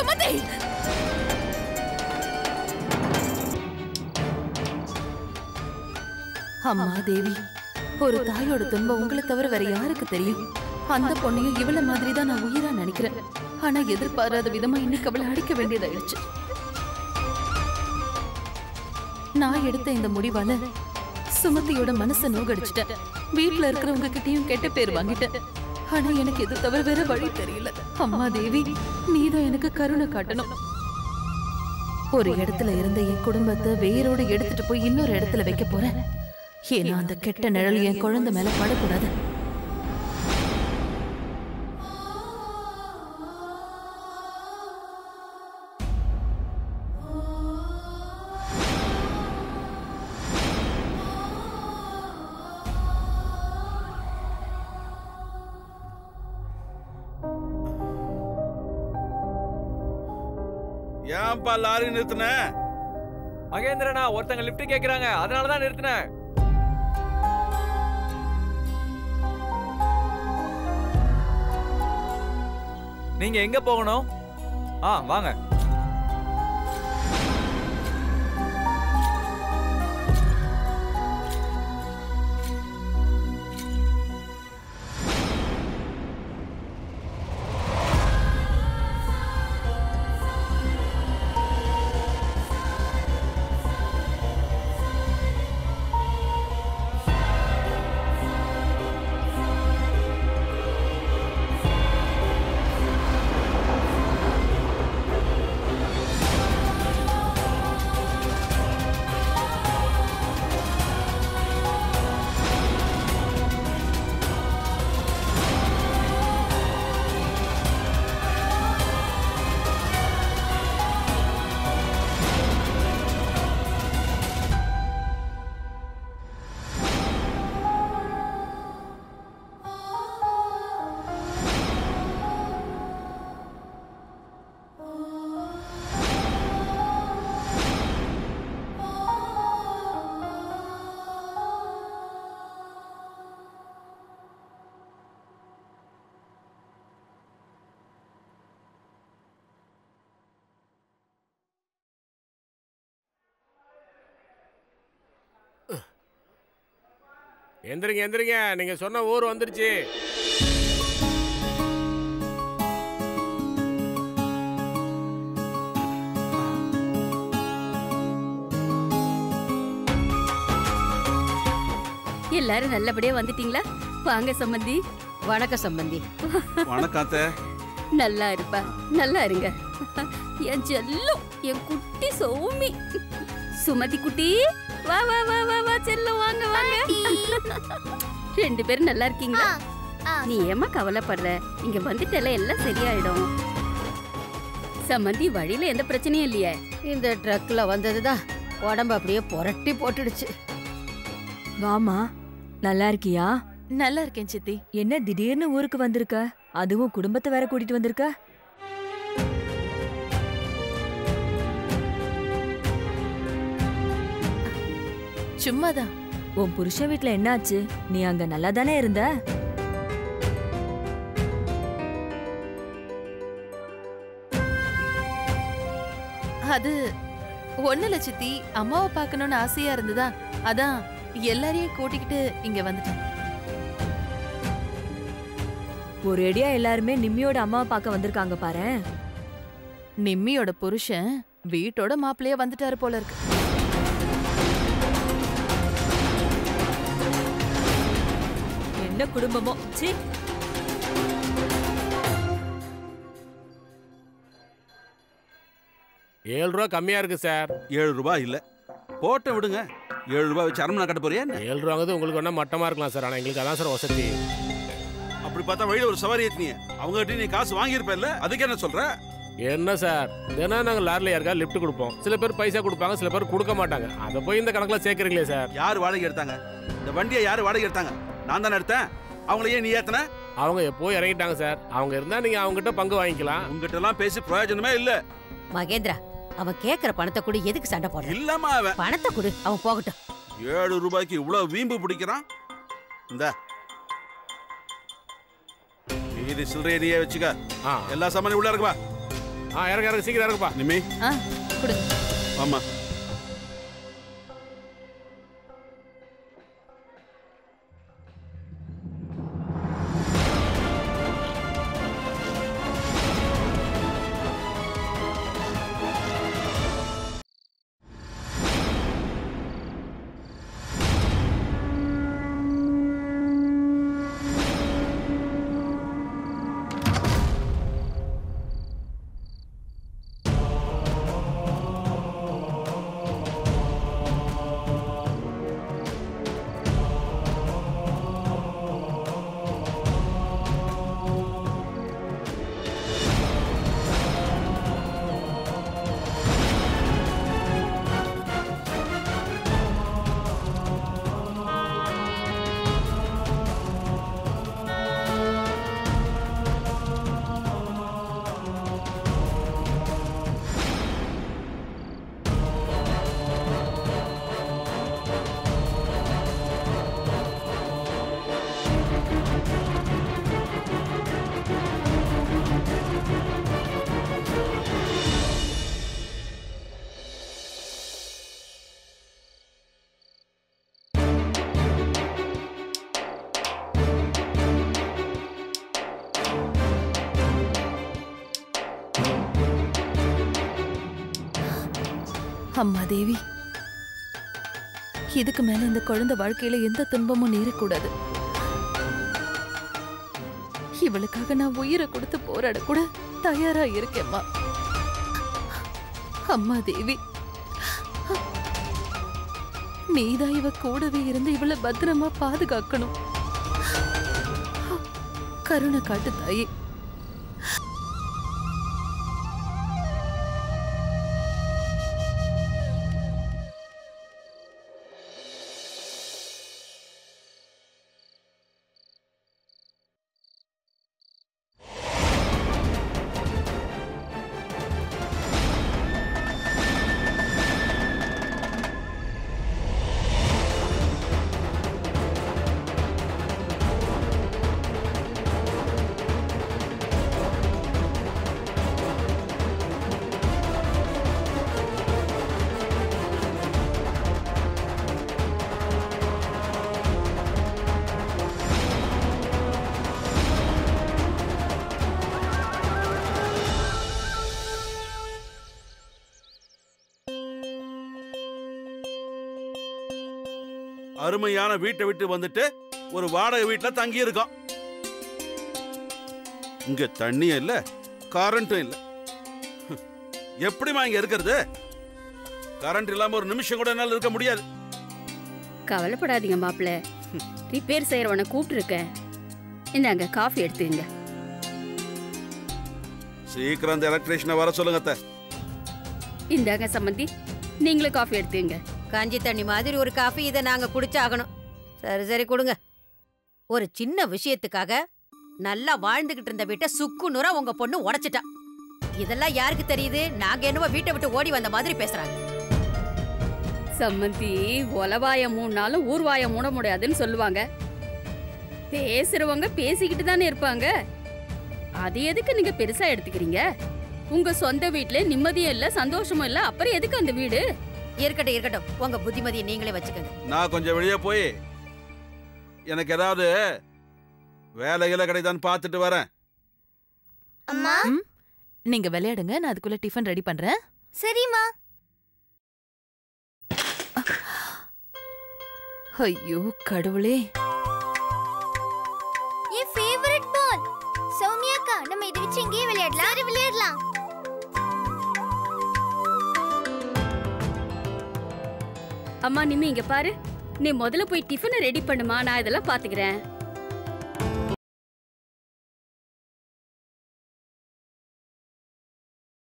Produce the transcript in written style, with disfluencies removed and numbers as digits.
சுமதி! அம்மா தேவி, ஒரு தாயோட துன்பம் உங்களை தவிர வேற யாருக்கு தெரியும்? அந்த பொண்ணையும் இவள மாதிரி தான் நான் உயிரா நினைக்கிறேன். ஆனா எதிர்பாராத விதமா இன்னைக்கு அவளை அடிக்க வேண்டியதாயிடுச்சு. நான் எடுத்த இந்த முடிவால சுமதியோட மனசை நோகடிச்சிட்டேன். வீட்டுல இருக்கிறவங்க கிட்டயும் கெட்ட பேர் வாங்கிட்டேன். ஆனா எனக்கு இது தவிர வேற வழி தெரியல. அம்மா தேவி, நீதான் எனக்கு கருணை காட்டணும். ஒரு இடத்துல இருந்த என் குடும்பத்தை வேரோட எடுத்துட்டு போய் இன்னொரு இடத்துல வைக்க போறேன். ஏன்னா அந்த கெட்ட நிழல் என் குழந்தை மேல படக்கூடாது. ஏன்பா லாரி நிறுத்தின? மகேந்திரனா, ஒருத்தங்க லிஃப்ட் கேக்குறாங்க, அதனாலதான் நிறுத்தினேன். நீங்க எங்க போகணும்? வாங்க. எந்திரிங்க எந்திரிங்க, நீங்க சொன்ன ஊர் வந்துருச்சு. எல்லாரும் நல்லபடியா வந்துட்டீங்களா? வாங்க சம்பந்தி. வணக்கம் சம்பந்தி. வணக்கம் அத்தை. நல்லா இருப்பா, நல்லா இருங்க. என் செல்லம், என் குட்டி சௌமி. சுமதி குட்டி, வா வா வா வா வா செல்லம், வாங்க வாங்க. ரெண்டு பேரும் நல்லா இருக்கீங்களா? நீ ஏமா கவலைப்படுற? இங்க வந்துட்டல, எல்லாம் சரியாயிடும். சம்பந்தி, வழியில எந்த பிரச்சனையும் இல்லையே? இந்த ட்ரக்ல வந்ததுதான் உடம்பு அப்படியே புரட்டி போட்டுடுச்சு. வாமா, நல்லா இருக்கியா? நல்லா இருக்கேன் சித்தி. என்ன திடீர்னு ஊருக்கு வந்திருக்க? அதுவும் குடும்பத்தை வேற கூட்டிட்டு வந்திருக்க? சும்மாதான். உன் புருஷன் வீட்ல என்னாச்சு? நீ அங்க நல்லா தானே இருந்த? அது ஒண்ணுல சித்தி, அம்மாவை பார்க்கணும்னு ஆசையா இருந்ததா, அதான் எல்லாரையும் கூட்டிக்கிட்டு இங்க வந்துட்டேன். ஒரேடியா எல்லாருமே நிம்மியோட அம்மாவை பார்க்க வந்திருக்காங்க பாரு. நிம்மியோட புருஷன் வீட்டோட மாப்பிள்ளையா வந்துட்டாரு போல இருக்கு. என்ன குடும்பமோ, சீ. ரூபா கம்மியா இருக்கு சார். 7 ரூபாய் இல்ல, போட்ட விடுங்க. 7 ரூபாய் வச்சு அரமணை கட்ட போறியா? 7 ரூபாங்கிறது உங்களுக்கு வேணா மட்டமா இருக்கலாம் சார், ஆனா எங்களுக்கு அதான் சார் வசதி. அப்படி பார்த்தா வழியில ஒரு சவாரி ஏத்தினிய, அவங்க கிட்ட நீ காசு வாங்கியிருப்ப, அதுக்கு என்ன சொல்ற? என்ன சார், தினம் நாங்கள் லாரில யாருக்கா லிஃப்ட் கொடுப்போம். சில பேர் பைசா கொடுப்பாங்க, சில பேர் கொடுக்க மாட்டாங்க. அதை போய் இந்த கணக்கில் சேர்க்குறீங்களே சார். யார் வாடகை எடுத்தாங்க? இந்த வண்டியை யார் வாடகை எடுத்தாங்க? நான் தானே எடுத்தேன். அவங்கள ஏன் நீ ஏத்தன? அவங்க எப்போ இறங்கிட்டாங்க சார். அவங்க இருந்தா நீங்க அவங்ககிட்ட பங்கு வாங்கிக்கலாம். உங்ககிட்ட எல்லாம் பேசி பிரயோஜனமே இல்ல. மகேந்திரா, அவன் கேக்குற பணத்தை கொடு, எதுக்கு சண்டை போடுற? இல்லம்மா, அவன் பணத்தை கொடு, அவன் போகட்டும். 7 ரூபாய்க்கு இவ்வளவு வீம்பு பிடிக்கிறான். இந்த மீதி சில்லறையை நீயே வச்சுக்க. எல்லா சாமானும் உள்ள இருக்குவா. இறங்க சீக்கிரம் இறங்குப்பா. நிமி கொடுங்க. ஆமா அம்மா தேவி, இதுக்கு மேல இந்த குழந்தை வாழ்க்கையில எந்த துன்பமும் நேரக்கூடாது. இவளுக்காக நான் உயிரை கொடுத்து போராட கூட தயாரா இருக்கேம்மா. அம்மா தேவி, நீதான் இவ கூடவே இருந்து இவளை பத்திரமா பாதுகாக்கணும். கருணை காட்டு தாயே. அருமையான வீட்டை விட்டு வந்துட்டு ஒரு வாடகை வீட்டுல தங்கி இருக்கோம். இங்க தண்ணியும் இல்ல, கரண்ட்டும் இல்ல. எப்படிமா இங்க இருக்கிறது? கரண்ட் இல்லாம ஒரு நிமிஷம் கூட என்னால இருக்க முடியாது. கவலைப்படாதீங்க மாப்பிள்ள, ரிப்பேர் செய்யறவனை கூப்பிட்டு இருக்கேன். இந்தாங்க காஃபி எடுத்துங்க. சீக்கிரம் அந்த எலக்ட்ரீஷியனை வர சொல்லுங்க அத்தை. இந்தாங்க சம்மந்தி, நீங்களும் காஃபி எடுத்துங்க. காஞ்சி தண்ணி மாதிரி ஒரு காஃபி இதை நாங்க குடிச்சாகணும். சரி சரி கொடுங்க. ஒரு சின்ன விஷயத்துக்காக நல்லா வாழ்ந்துகிட்டு இருந்த வீட்டை சுக்கு நூறா உங்க பொண்ணு உடைச்சிட்டா. இதெல்லாம் யாருக்கு தெரியுது? நாங்க என்னவோ வீட்டை விட்டு ஓடி வந்த மாதிரி பேசுறாங்க. சம்மந்தி, ஒலவாய மூணாலும் ஊர்வாய மூட முடியாதுன்னு சொல்லுவாங்க. பேசுறவங்க பேசிக்கிட்டு தானே இருப்பாங்க. அது எதுக்கு நீங்க பெருசா எடுத்துக்கிறீங்க? உங்க சொந்த வீட்டுல நிம்மதியும் இல்ல, சந்தோஷமும் இல்ல, அப்புறம் எதுக்கு அந்த வீடு? இருக்கட்டும் இருக்கட்டும், உங்க புத்திமதியை நீங்களே வச்சுக்கோங்க. நான் கொஞ்சம் வெளியே போய் எனக்கு ஏதாவது வேலைகளை கிடைதான்னு பார்த்துட்டு வரேன். அம்மா, நீங்க விளையாடுங்க, நான் அதுக்குள்ள டிஃபன் ரெடி பண்றேன். சரிம்மா. ஐயோ கடவுளே, என் ஃபேவரட் பால். சௌமியாக்கா, நம்ம இதை வச்சு இங்கேயே விளையாடலாம். சரி விளையாடலாம். அம்மா நிம்மி, இங்க பாரு. நீ முதல்ல போய் டிஃபனை ரெடி பண்ணுமா, நான் இதெல்லாம் பாத்துக்கிறேன்.